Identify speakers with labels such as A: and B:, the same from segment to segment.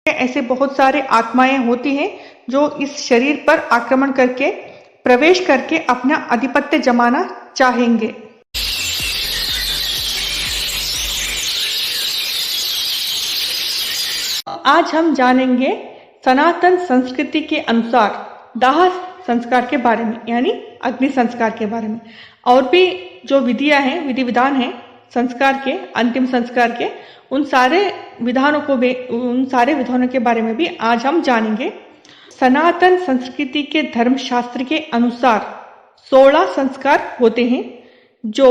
A: ऐसे बहुत सारे आत्माएं होती हैं जो इस शरीर पर आक्रमण करके प्रवेश करके अपना आधिपत्य जमाना चाहेंगे। आज हम जानेंगे सनातन संस्कृति के अनुसार दाह संस्कार के बारे में, यानी अग्नि संस्कार के बारे में। और भी जो विधियां हैं, विधि विधान हैं संस्कार के, अंतिम संस्कार के, उन सारे विधानों के बारे में भी आज हम जानेंगे। सनातन संस्कृति के धर्मशास्त्र के अनुसार 16 संस्कार होते हैं जो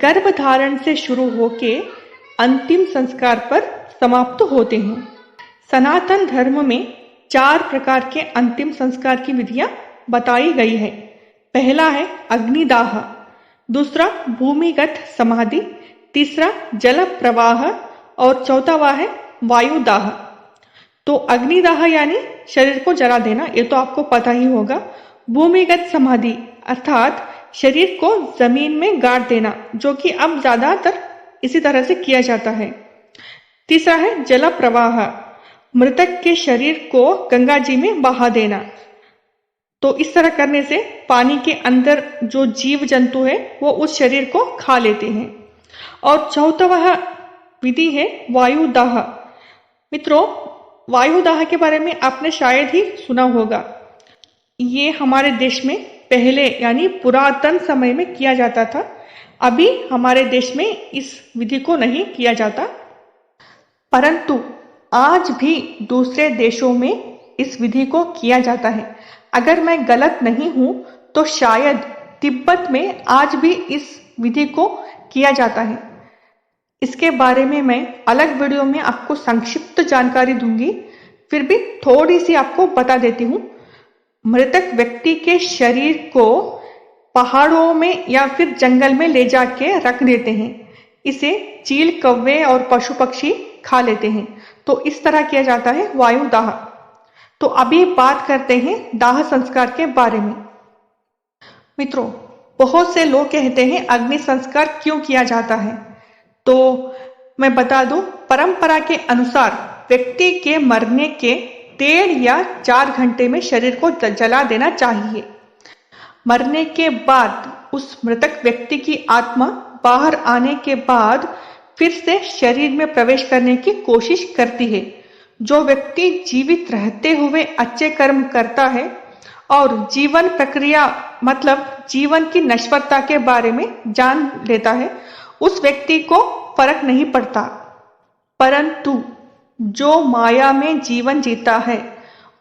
A: गर्भधारण से शुरू होके अंतिम संस्कार पर समाप्त होते हैं। सनातन धर्म में 4 प्रकार के अंतिम संस्कार की विधियां बताई गई है। पहला है अग्निदाह, दूसरा भूमिगत समाधि, तीसरा जल प्रवाह और चौथा है वायुदाह। तो अग्निदाह यानी शरीर को जला देना, ये तो आपको पता ही होगा। भूमिगत समाधि अर्थात शरीर को जमीन में गाड़ देना, जो कि अब ज्यादातर इसी तरह से किया जाता है। तीसरा है जल प्रवाह, मृतक के शरीर को गंगा जी में बहा देना। तो इस तरह करने से पानी के अंदर जो जीव जंतु है वो उस शरीर को खा लेते हैं। और चौथा विधि है वायुदाह। मित्रों, वायुदाह के बारे में आपने शायद ही सुना होगा। ये हमारे देश में पहले यानी पुरातन समय में किया जाता था। अभी हमारे देश में इस विधि को नहीं किया जाता, परंतु आज भी दूसरे देशों में इस विधि को किया जाता है। अगर मैं गलत नहीं हूं तो शायद तिब्बत में आज भी इस विधि को किया जाता है। इसके बारे में मैं अलग वीडियो में आपको संक्षिप्त जानकारी दूंगी, फिर भी थोड़ी सी आपको बता देती हूँ। मृतक व्यक्ति के शरीर को पहाड़ों में या फिर जंगल में ले जाके रख देते हैं। इसे चील, कौवे और पशु पक्षी खा लेते हैं। तो इस तरह किया जाता है वायुदाह। तो अभी बात करते हैं दाह संस्कार के बारे में। मित्रों, बहुत से लोग कहते हैं अग्नि संस्कार क्यों किया जाता है, तो मैं बता दूं, परंपरा के अनुसार व्यक्ति के मरने के 1.5 या 4 घंटे में शरीर को जला देना चाहिए। मरने के बाद उस मृतक व्यक्ति की आत्मा बाहर आने के बाद फिर से शरीर में प्रवेश करने की कोशिश करती है। जो व्यक्ति जीवित रहते हुए अच्छे कर्म करता है और जीवन प्रक्रिया मतलब जीवन की नश्वरता के बारे में जान लेता है, उस व्यक्ति को फर्क नहीं पड़ता। परंतु जो माया में जीवन जीता है,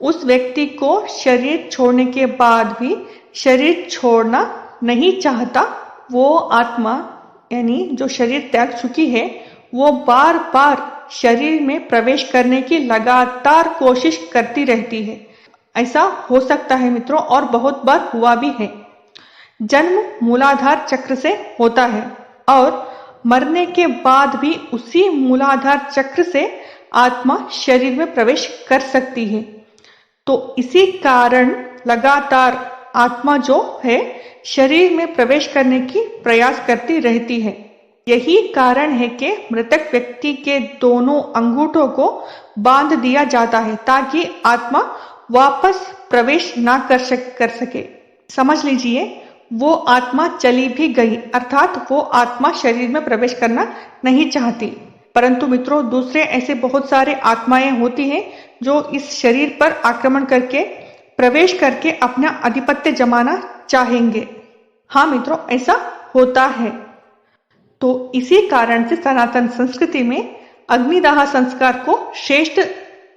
A: उस व्यक्ति को शरीर छोड़ने के बाद भी शरीर छोड़ना नहीं चाहता। वो आत्मा यानी जो शरीर त्याग चुकी है, वो बार बार शरीर में प्रवेश करने की लगातार कोशिश करती रहती है। ऐसा हो सकता है मित्रों, और बहुत बार हुआ भी है। जन्म मूलाधार चक्र से होता है और मरने के बाद भी उसी मूलाधार चक्र से आत्मा शरीर में प्रवेश कर सकती है। तो इसी कारण लगातार आत्मा जो है शरीर में प्रवेश करने की प्रयास करती रहती है। यही कारण है कि मृतक व्यक्ति के दोनों अंगूठों को बांध दिया जाता है ताकि आत्मा वापस प्रवेश ना कर सके। समझ लीजिए, वो आत्मा चली भी गई, अर्थात वो आत्मा शरीर में प्रवेश करना नहीं चाहती। परंतु मित्रों, दूसरे ऐसे बहुत सारे आत्माएं होती हैं जो इस शरीर पर आक्रमण करके प्रवेश करके अपना आधिपत्य जमाना चाहेंगे। हाँ मित्रों, ऐसा होता है। तो इसी कारण से सनातन संस्कृति में अग्निदाह संस्कार को श्रेष्ठ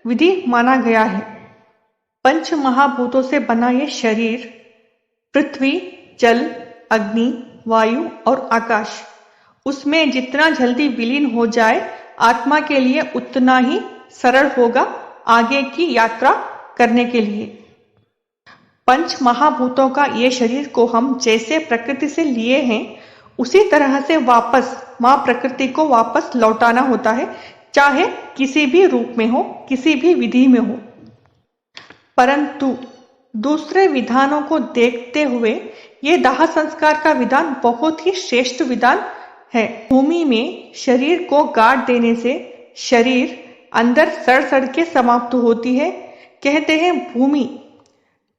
A: विधि माना गया है। पंच महाभूतों से बना ये शरीर पृथ्वी, जल, अग्नि, वायु और आकाश, उसमें जितना जल्दी विलीन हो जाए आत्मा के लिए उतना ही सरल होगा आगे की यात्रा करने के लिए। पंच महाभूतों का ये शरीर को हम जैसे प्रकृति से लिए हैं, उसी तरह से वापस मां प्रकृति को वापस लौटाना होता है, चाहे किसी भी रूप में हो, किसी भी विधि में हो। परंतु दूसरे विधानों को देखते हुए ये दाह संस्कार का विधान बहुत ही श्रेष्ठ विधान है। भूमि में शरीर को गाड़ देने से शरीर अंदर सड़ सड़ के समाप्त होती है। कहते हैं भूमि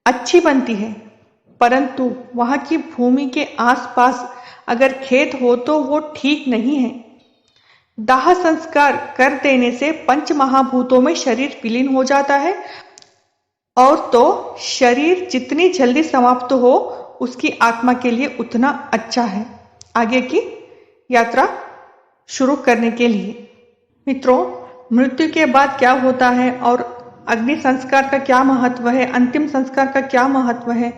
A: अच्छी बनती है, परंतु वहां की भूमि के आसपास अगर खेत हो तो वो ठीक नहीं है। दाह संस्कार कर देने से पंच महाभूतों में शरीर विलीन हो जाता है, और तो शरीर जितनी जल्दी समाप्त हो उसकी आत्मा के लिए उतना अच्छा है आगे की यात्रा शुरू करने के लिए। मित्रों, मृत्यु के बाद क्या होता है और अग्नि संस्कार का क्या महत्व है, अंतिम संस्कार का क्या महत्व है,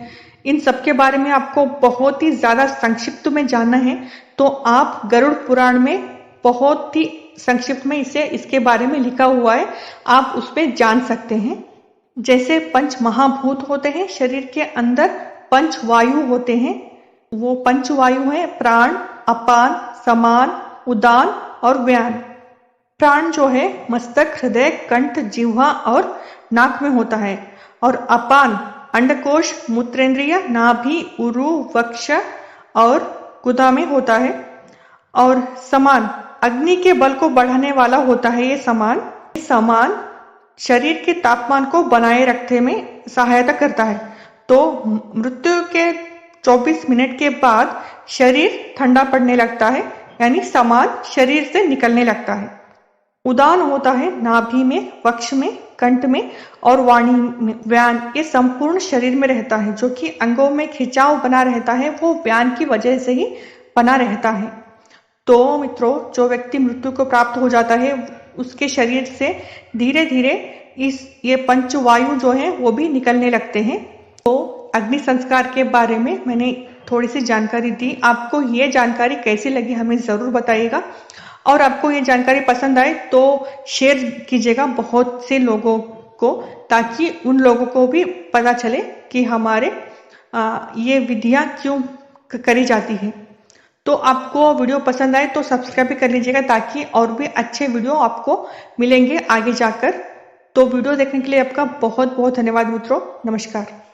A: इन सब के बारे में आपको बहुत ही ज्यादा संक्षिप्त में जानना है तो आप गरुड़ पुराण में बहुत ही संक्षिप्त में इसके बारे में लिखा हुआ है, आप उस पर जान सकते हैं। जैसे पंच महाभूत होते हैं शरीर के अंदर, पंच वायु होते हैं। वो पंच वायु है प्राण, अपान, समान, उदान और व्यान। प्राण जो है मस्तक, हृदय, कंठ, जिह्वा और नाक में होता है, और अपान अंडकोश, मूत्रेंद्रिय, नाभि, उरु, वक्ष और गुदा में होता है। और समान अग्नि के बल को बढ़ाने वाला होता है। ये समान शरीर के तापमान को बनाए रखने में सहायता करता है। तो मृत्यु के 24 मिनट के बाद शरीर ठंडा पड़ने लगता है, यानी समान शरीर से निकलने लगता है। उदान होता है नाभि में, वक्ष में, कंठ में और वाणी में। व्यान ये संपूर्ण शरीर में रहता है, जो कि अंगों में खिंचाव बना रहता है, वो व्यान की वजह से ही बना रहता है। तो मित्रों, जो व्यक्ति मृत्यु को प्राप्त हो जाता है उसके शरीर से धीरे धीरे ये पंच वायु जो है वो भी निकलने लगते हैं। तो अग्नि संस्कार के बारे में मैंने थोड़ी सी जानकारी दी। आपको ये जानकारी कैसी लगी हमें जरूर बताइएगा, और आपको ये जानकारी पसंद आए तो शेयर कीजिएगा बहुत से लोगों को, ताकि उन लोगों को भी पता चले कि हमारे ये विधियां क्यों करी जाती है। तो आपको वीडियो पसंद आए तो सब्सक्राइब भी कर लीजिएगा, ताकि और भी अच्छे वीडियो आपको मिलेंगे आगे जाकर। तो वीडियो देखने के लिए आपका बहुत बहुत धन्यवाद मित्रों। नमस्कार।